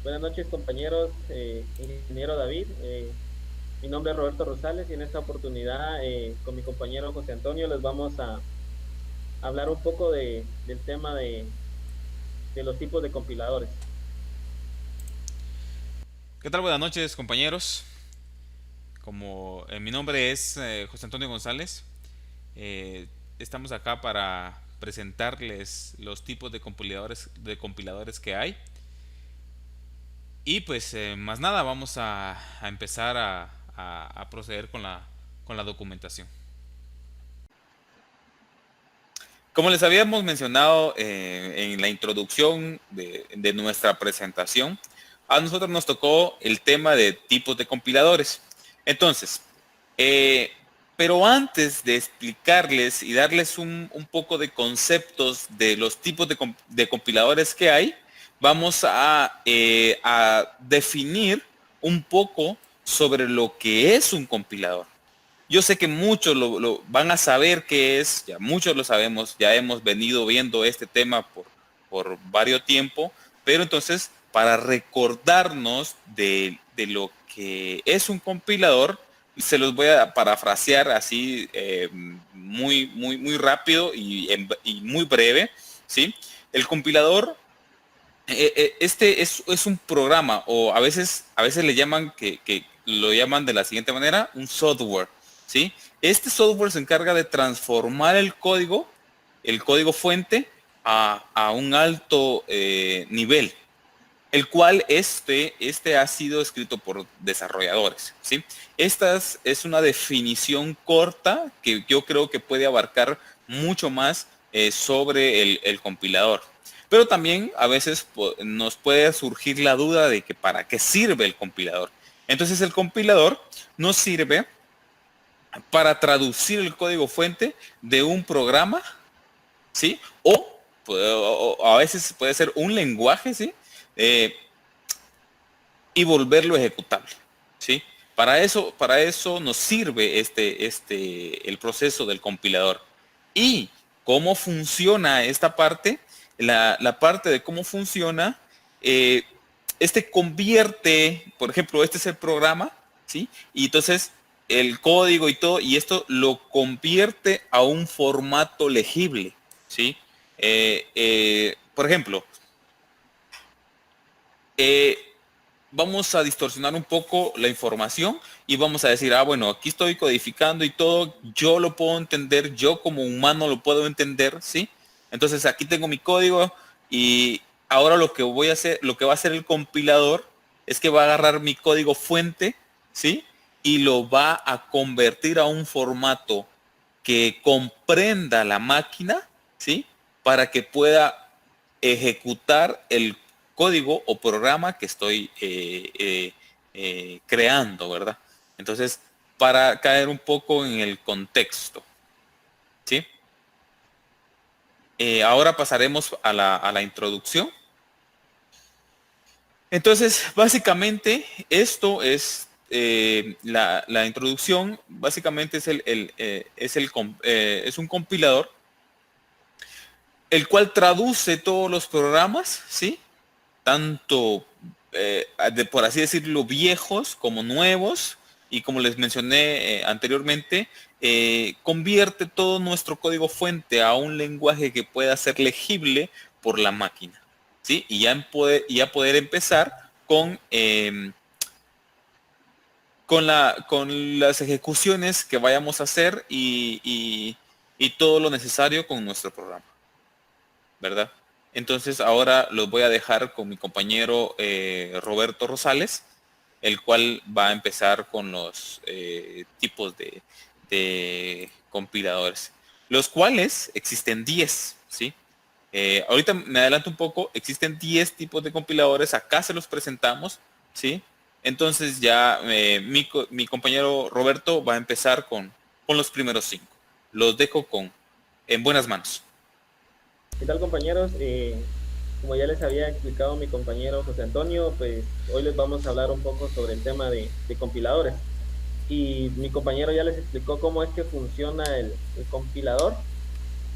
Buenas noches, compañeros, ingeniero David. Mi nombre es Roberto Rosales y en esta oportunidad, con mi compañero José Antonio, les vamos a hablar un poco del tema de los tipos de compiladores. ¿Qué tal? Buenas noches, compañeros. Mi nombre es José Antonio González, eh, estamos acá para presentarles los tipos de compiladores que hay. Y pues más nada, vamos a empezar a proceder con la documentación. Como les habíamos mencionado en la introducción de nuestra presentación, a nosotros nos tocó el tema de tipos de compiladores. Entonces, eh, pero antes de explicarles y darles un poco de conceptos de los tipos de compiladores que hay, vamos a definir un poco sobre lo que es un compilador. Yo sé que muchos lo van a saber qué es, ya muchos lo sabemos, ya hemos venido viendo este tema por varios tiempo, pero entonces para recordarnos de lo que es un compilador, se los voy a parafrasear así muy rápido y muy breve, ¿sí? El compilador, este es un programa, o a veces le llaman, que lo llaman de la siguiente manera, un software, ¿sí? Este software se encarga de transformar el código fuente, a un alto nivel, el cual este ha sido escrito por desarrolladores, ¿sí? Es una definición corta que yo creo que puede abarcar mucho más sobre el compilador. Pero también a veces nos puede surgir la duda de que para qué sirve el compilador. Entonces el compilador nos sirve para traducir el código fuente de un programa, ¿sí? O a veces puede ser un lenguaje, ¿sí? Eh, y volverlo ejecutable, ¿sí? Para eso nos sirve el proceso del compilador. ¿Y cómo funciona esta parte? La parte de cómo funciona, eh, este convierte, por ejemplo, este es el programa, ¿sí? Y entonces el código y todo, y esto lo convierte a un formato legible, ¿sí? Por ejemplo, eh, vamos a distorsionar un poco la información y vamos a decir, bueno, aquí estoy codificando y todo, yo lo puedo entender, yo como humano lo puedo entender, ¿sí? Entonces aquí tengo mi código y ahora lo que voy a hacer, lo que va a hacer el compilador es que va a agarrar mi código fuente, ¿sí? Y lo va a convertir a un formato que comprenda la máquina, ¿sí? Para que pueda ejecutar el código o programa que estoy creando, ¿verdad? Entonces, para caer un poco en el contexto, ¿sí? Ahora pasaremos a la introducción. Entonces, básicamente, esto es la introducción. Básicamente es un compilador el cual traduce todos los programas, ¿sí? Tanto por así decirlo, viejos como nuevos, y como les mencioné anteriormente, convierte todo nuestro código fuente a un lenguaje que pueda ser legible por la máquina, ¿sí? Y ya poder empezar con las ejecuciones que vayamos a hacer y todo lo necesario con nuestro programa, ¿verdad? Entonces ahora los voy a dejar con mi compañero Roberto Rosales, el cual va a empezar con los tipos de compiladores, los cuales existen 10, ¿sí? Ahorita me adelanto un poco, existen 10 tipos de compiladores, acá se los presentamos, ¿sí? Entonces ya mi compañero Roberto va a empezar con los primeros 5. Los dejo en buenas manos. ¿Qué tal, compañeros? Como ya les había explicado mi compañero José Antonio, pues hoy les vamos a hablar un poco sobre el tema de compiladores. Y mi compañero ya les explicó cómo es que funciona el compilador.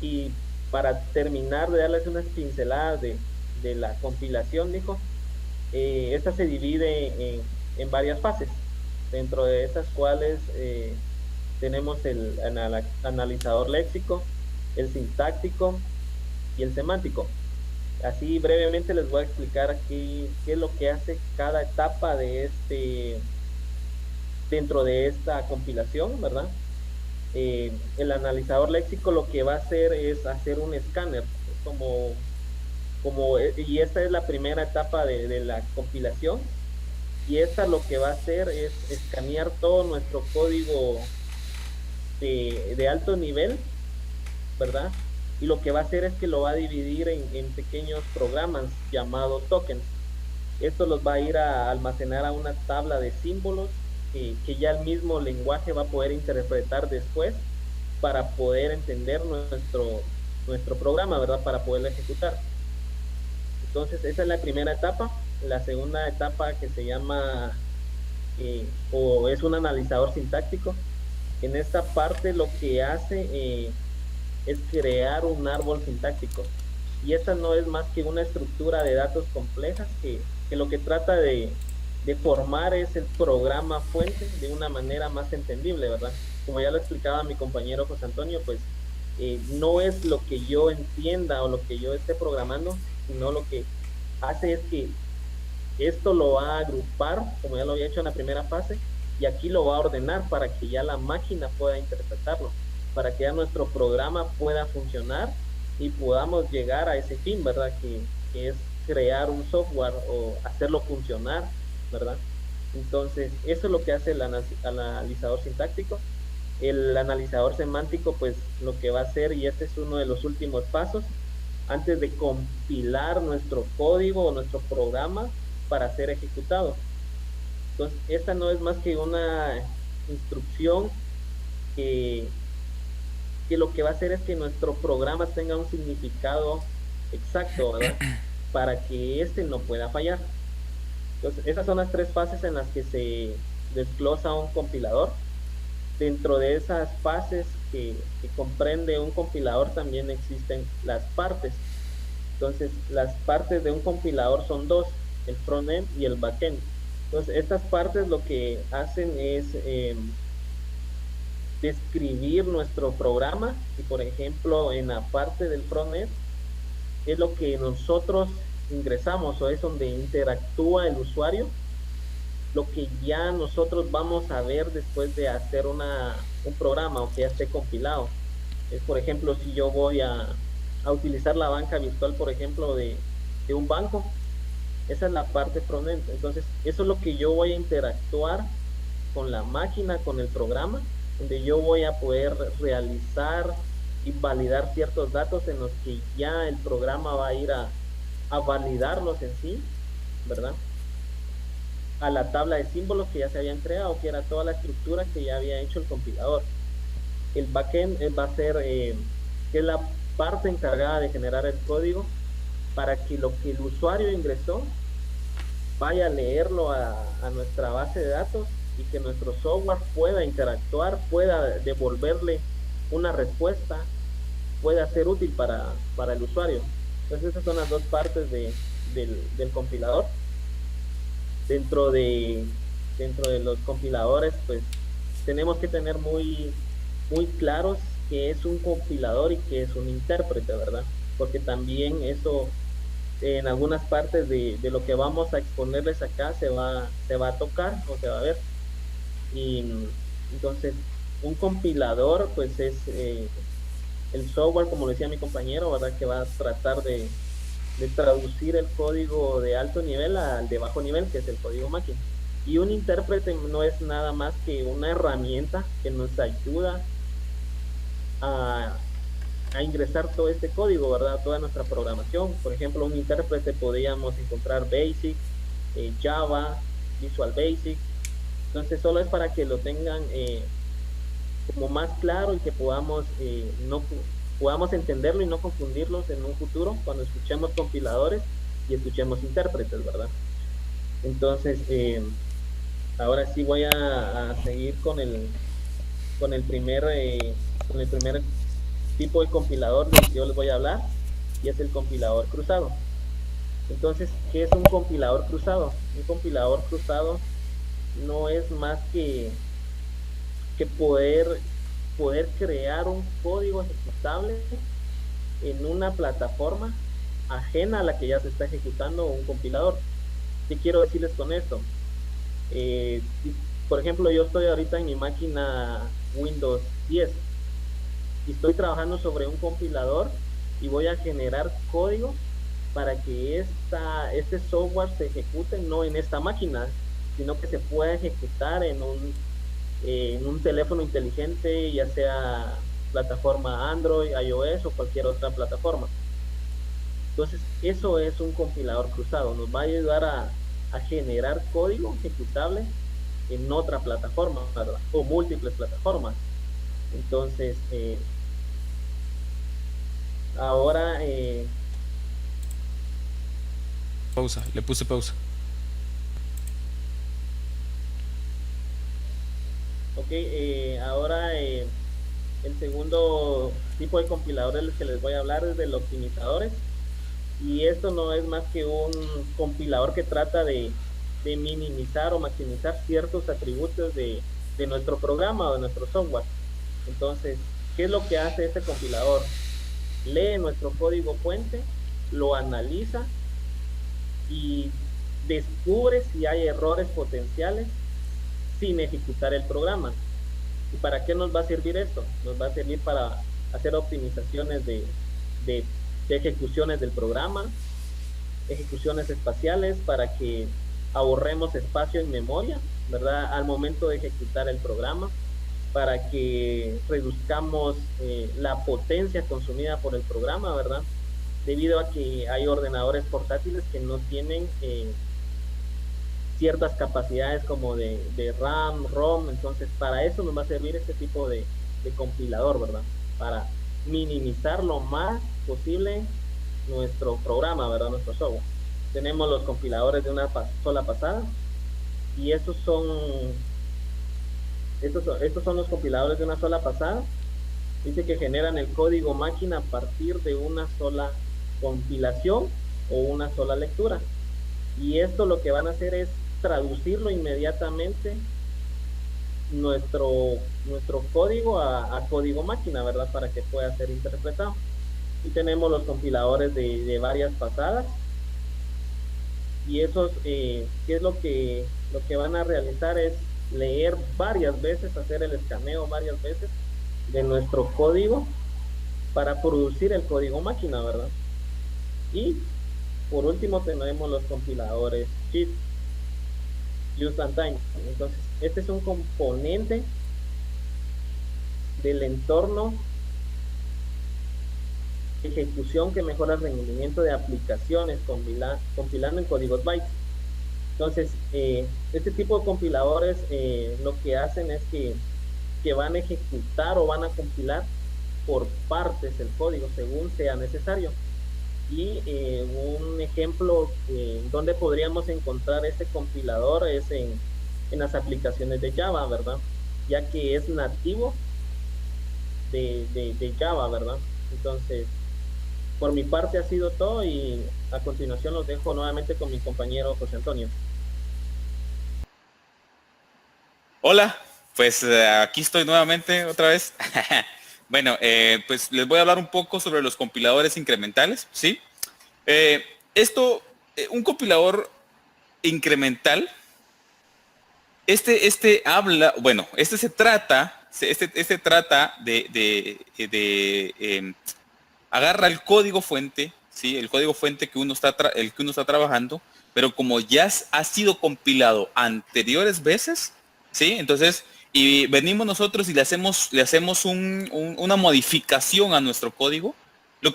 Y para terminar de darles unas pinceladas de la compilación, dijo, Esta se divide en varias fases, dentro de esas cuales tenemos el analizador léxico, el sintáctico y el semántico. Así brevemente les voy a explicar aquí qué es lo que hace cada etapa de dentro de esta compilación, ¿verdad? El analizador léxico lo que va a hacer es hacer un escáner, y esta es la primera etapa de la compilación, y esta lo que va a hacer es escanear todo nuestro código de alto nivel, ¿verdad? Y lo que va a hacer es que lo va a dividir en pequeños programas llamados tokens. Esto los va a ir a almacenar a una tabla de símbolos que ya el mismo lenguaje va a poder interpretar después para poder entender nuestro programa, ¿verdad? Para poderlo ejecutar. Entonces, esa es la primera etapa. La segunda etapa que se llama, o es un analizador sintáctico. En esta parte lo que hace es crear un árbol sintáctico. Y esta no es más que una estructura de datos complejas que lo que trata de formar es el programa fuente de una manera más entendible, ¿verdad? Como ya lo explicaba mi compañero José Antonio, pues no es lo que yo entienda o lo que yo esté programando, sino lo que hace es que esto lo va a agrupar, como ya lo había hecho en la primera fase, y aquí lo va a ordenar para que ya la máquina pueda interpretarlo, para que ya nuestro programa pueda funcionar y podamos llegar a ese fin, ¿verdad? Que es crear un software o hacerlo funcionar, ¿verdad? Entonces, eso es lo que hace el analizador sintáctico. El analizador semántico, pues lo que va a hacer, y este es uno de los últimos pasos, antes de compilar nuestro código o nuestro programa para ser ejecutado. Entonces, esta no es más que una instrucción que, que lo que va a hacer es que nuestro programa tenga un significado exacto, ¿verdad? Para que este no pueda fallar. Entonces, esas son las tres fases en las que se desglosa un compilador. Dentro de esas fases que comprende un compilador también existen las partes. Entonces, las partes de un compilador son dos, el frontend y el backend. Entonces, estas partes lo que hacen es describir nuestro programa, y por ejemplo, en la parte del frontend es lo que nosotros ingresamos o es donde interactúa el usuario, lo que ya nosotros vamos a ver después de hacer un programa o que ya esté compilado. Es, por ejemplo, si yo voy a utilizar la banca virtual, por ejemplo, de un banco, esa es la parte frontend. Entonces, eso es lo que yo voy a interactuar con la máquina, con el programa, donde yo voy a poder realizar y validar ciertos datos en los que ya el programa va a ir a validarlos en sí, ¿verdad? A la tabla de símbolos que ya se habían creado, que era toda la estructura que ya había hecho el compilador. El backend va a ser, que es la parte encargada de generar el código para que lo que el usuario ingresó vaya a leerlo a nuestra base de datos y que nuestro software pueda interactuar, pueda devolverle una respuesta, pueda ser útil para el usuario. Entonces esas son las dos partes del compilador. Dentro de los compiladores, pues tenemos que tener muy, muy claros qué es un compilador y qué es un intérprete, ¿verdad? Porque también eso en algunas partes de lo que vamos a exponerles acá se va a tocar o se va a ver. Y entonces, un compilador, pues es el software, como lo decía mi compañero, ¿verdad? Que va a tratar de traducir el código de alto nivel al de bajo nivel, que es el código máquina. Y un intérprete no es nada más que una herramienta que nos ayuda a ingresar todo este código, ¿verdad? Toda nuestra programación. Por ejemplo, un intérprete podríamos encontrar Basic, Java, Visual Basic. Entonces, solo es para que lo tengan como más claro y que podamos entenderlo y no confundirlos en un futuro cuando escuchemos compiladores y escuchemos intérpretes, ¿verdad? Entonces, ahora sí voy a seguir con el primer tipo de compilador del que yo les voy a hablar, y es el compilador cruzado. Entonces, ¿qué es un compilador cruzado? Un compilador cruzado no es más que poder crear un código ejecutable en una plataforma ajena a la que ya se está ejecutando un compilador. ¿Qué quiero decirles con esto? Eh, por ejemplo, yo estoy ahorita en mi máquina Windows 10 y estoy trabajando sobre un compilador y voy a generar código para que este software se ejecute no en esta máquina, sino que se pueda ejecutar en un teléfono inteligente, ya sea plataforma Android, iOS o cualquier otra plataforma. Entonces, eso es un compilador cruzado, nos va a ayudar a generar código ejecutable en otra plataforma, ¿verdad? O múltiples plataformas. Entonces, ahora, Pausa, le puse pausa. ok, ahora el segundo tipo de compiladores que les voy a hablar es de los optimizadores. Y esto no es más que un compilador que trata de minimizar o maximizar ciertos atributos de nuestro programa o de nuestro software. Entonces, ¿qué es lo que hace este compilador? Lee nuestro código fuente, lo analiza y descubre si hay errores potenciales sin ejecutar el programa. ¿Y para qué nos va a servir esto? Nos va a servir para hacer optimizaciones de, de ejecuciones del programa, ejecuciones espaciales para que ahorremos espacio en memoria, ¿verdad? Al momento de ejecutar el programa, para que reduzcamos la potencia consumida por el programa, ¿verdad? Debido a que hay ordenadores portátiles que no tienen ciertas capacidades como de RAM, ROM, entonces para eso nos va a servir este tipo de compilador, ¿verdad? Para minimizar lo más posible nuestro programa, ¿verdad? Nuestro software. Tenemos los compiladores de una sola pasada y estos son los compiladores de una sola pasada. Dice que generan el código máquina a partir de una sola compilación o una sola lectura. Y esto lo que van a hacer es traducirlo inmediatamente nuestro código a código máquina, ¿verdad? Para que pueda ser interpretado. Y tenemos los compiladores de varias pasadas. Y esos, ¿qué es lo que van a realizar? Es leer varias veces, hacer el escaneo varias veces de nuestro código para producir el código máquina, ¿verdad? Y por último tenemos los compiladores JIT, Just in Time. Entonces, este es un componente del entorno de ejecución que mejora el rendimiento de aplicaciones compilando en códigos bytes. Entonces, este tipo de compiladores lo que hacen es que van a ejecutar o van a compilar por partes el código según sea necesario. Y un ejemplo donde podríamos encontrar este compilador es en las aplicaciones de Java, ¿verdad? Ya que es nativo de Java, ¿verdad? Entonces, por mi parte ha sido todo y a continuación los dejo nuevamente con mi compañero José Antonio. Hola, pues aquí estoy nuevamente otra vez. Bueno, pues les voy a hablar un poco sobre los compiladores incrementales, ¿sí? Eh, un compilador incremental, este trata de agarra el código fuente, ¿sí? El código fuente el que uno está trabajando, pero como ya ha sido compilado anteriores veces, ¿sí? Entonces, y venimos nosotros y le hacemos una modificación a nuestro código. Lo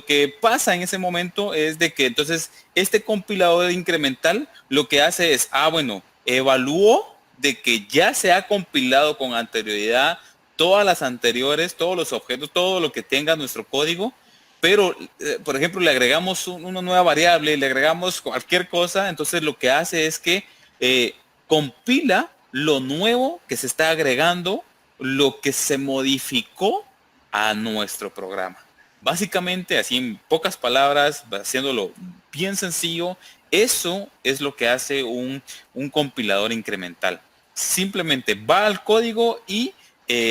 que pasa en ese momento es de que entonces este compilador incremental lo que hace es, bueno, evalúo de que ya se ha compilado con anterioridad todas las anteriores, todos los objetos, todo lo que tenga nuestro código, pero por ejemplo le agregamos una nueva variable, le agregamos cualquier cosa, entonces lo que hace es que compila lo nuevo que se está agregando, lo que se modificó a nuestro programa. Básicamente, así en pocas palabras, haciéndolo bien sencillo. Eso es lo que hace un compilador incremental. Simplemente va al código y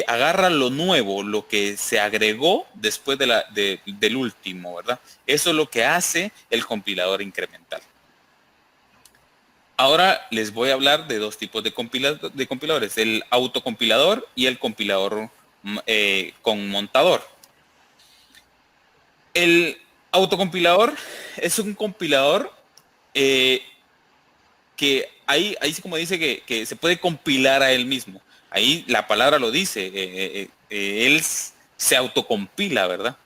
agarra lo nuevo, lo que se agregó después del último, ¿verdad? Eso es lo que hace el compilador incremental. Ahora les voy a hablar de dos tipos de compiladores, el autocompilador y el compilador con montador. El autocompilador es un compilador que ahí sí como dice que se puede compilar a él mismo. Ahí la palabra lo dice, él se autocompila, ¿verdad?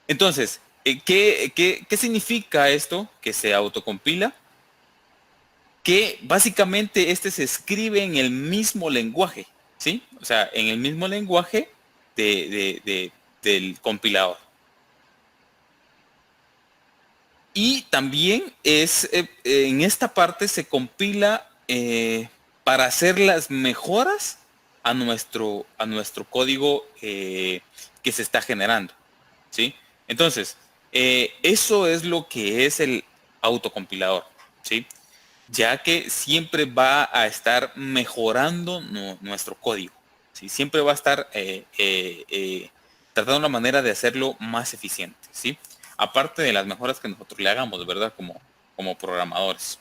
Entonces, ¿qué significa esto? Que se autocompila. Que básicamente este se escribe en el mismo lenguaje, ¿sí? O sea, en el mismo lenguaje del compilador. Y también en esta parte se compila para hacer las mejoras a nuestro código que se está generando, ¿sí? Entonces, eso es lo que es el autocompilador, ¿sí? Ya que siempre va a estar mejorando nuestro código, ¿sí? Siempre va a estar tratando una manera de hacerlo más eficiente, ¿sí? Aparte de las mejoras que nosotros le hagamos, ¿verdad? Como programadores.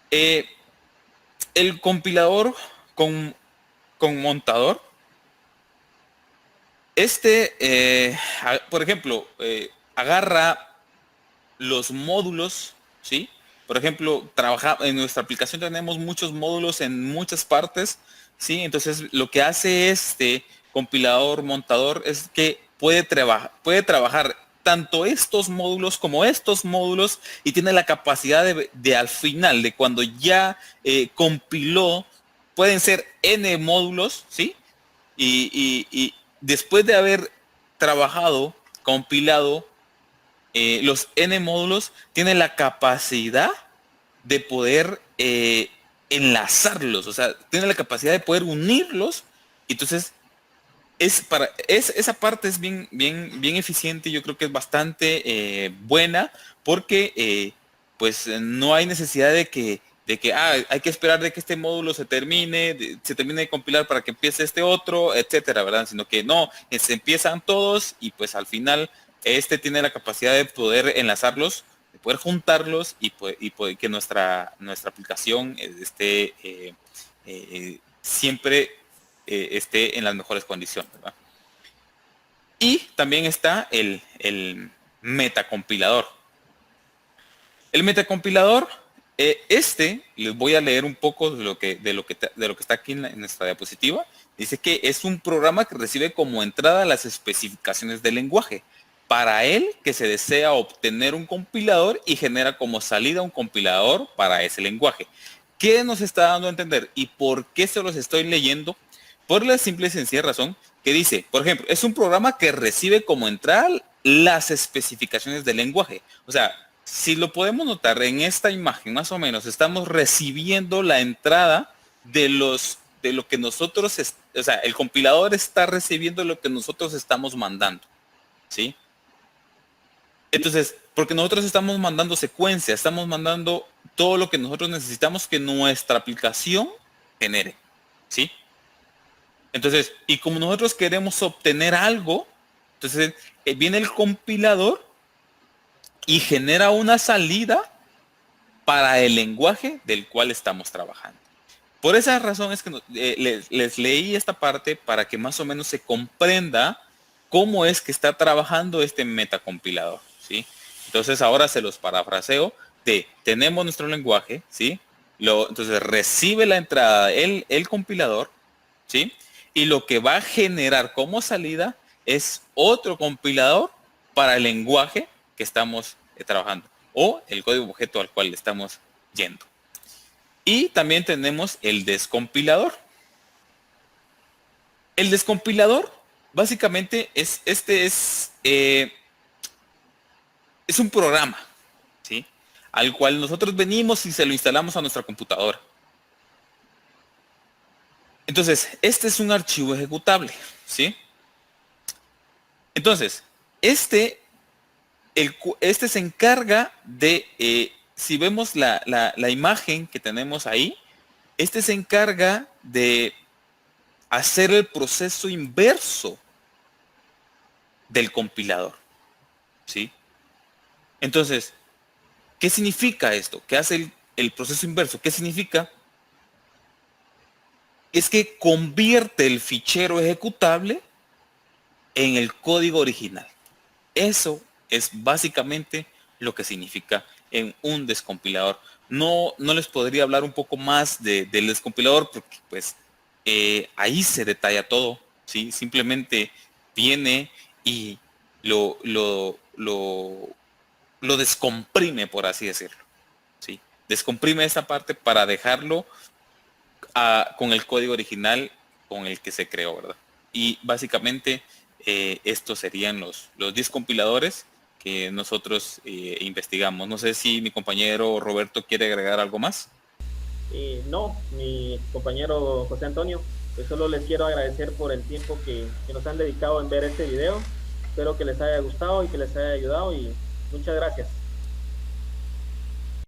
El compilador con montador, por ejemplo, agarra los módulos, ¿sí? Por ejemplo, en nuestra aplicación tenemos muchos módulos en muchas partes, ¿sí? Entonces, lo que hace este compilador montador es que puede trabajar tanto estos módulos como estos módulos y tiene la capacidad de al final, de cuando ya compiló, pueden ser N módulos, ¿sí? Y después de haber trabajado, compilado, los N módulos tienen la capacidad de poder enlazarlos, o sea, tiene la capacidad de poder unirlos. Entonces, esa parte es bien eficiente. Yo creo que es bastante buena porque pues no hay necesidad de que hay que esperar de que este módulo se termine de compilar para que empiece este otro, etcétera, ¿verdad? Sino que no, se empiezan todos y pues al final este tiene la capacidad de poder enlazarlos, de poder juntarlos y que nuestra aplicación esté siempre esté en las mejores condiciones, ¿verdad? Y también está el metacompilador. El metacompilador, les voy a leer un poco de lo que está aquí en nuestra diapositiva. Dice que es un programa que recibe como entrada las especificaciones del lenguaje. Para él que se desea obtener un compilador y genera como salida un compilador para ese lenguaje. ¿Qué nos está dando a entender? ¿Y por qué se los estoy leyendo? Por la simple y sencilla razón que dice, por ejemplo, es un programa que recibe como entrada las especificaciones del lenguaje. O sea, si lo podemos notar en esta imagen, más o menos, estamos recibiendo la entrada de lo que nosotros, o sea, el compilador está recibiendo lo que nosotros estamos mandando, ¿sí? Entonces, porque nosotros estamos mandando secuencia, estamos mandando todo lo que nosotros necesitamos que nuestra aplicación genere, ¿sí? Entonces, y como nosotros queremos obtener algo, entonces viene el compilador y genera una salida para el lenguaje del cual estamos trabajando. Por esa razón es que les leí esta parte para que más o menos se comprenda cómo es que está trabajando este metacompilador, ¿sí? Entonces ahora se los parafraseo tenemos nuestro lenguaje, ¿sí? Entonces recibe la entrada el compilador, ¿sí? Y lo que va a generar como salida es otro compilador para el lenguaje que estamos trabajando o el código objeto al cual estamos yendo. Y también tenemos el descompilador. El descompilador básicamente es un programa, ¿sí? Al cual nosotros venimos y se lo instalamos a nuestra computadora. Entonces, este es un archivo ejecutable, ¿sí? Entonces, Este se encarga de, si vemos la imagen que tenemos ahí, este se encarga de hacer el proceso inverso del compilador, ¿sí? Entonces, ¿qué significa esto? ¿Qué hace el proceso inverso? ¿Qué significa? Es que convierte el fichero ejecutable en el código original. Eso es básicamente lo que significa en un descompilador. No les podría hablar un poco más del descompilador porque pues ahí se detalla todo, ¿sí? Simplemente viene y lo descomprime, por así decirlo, ¿sí? Descomprime esa parte para dejarlo con el código original con el que se creó, ¿verdad? Y básicamente estos serían los 10 compiladores que nosotros investigamos. No sé si mi compañero Roberto quiere agregar algo más. No, mi compañero José Antonio, pues solo les quiero agradecer por el tiempo que nos han dedicado en ver este video. Espero que les haya gustado y que les haya ayudado y muchas gracias.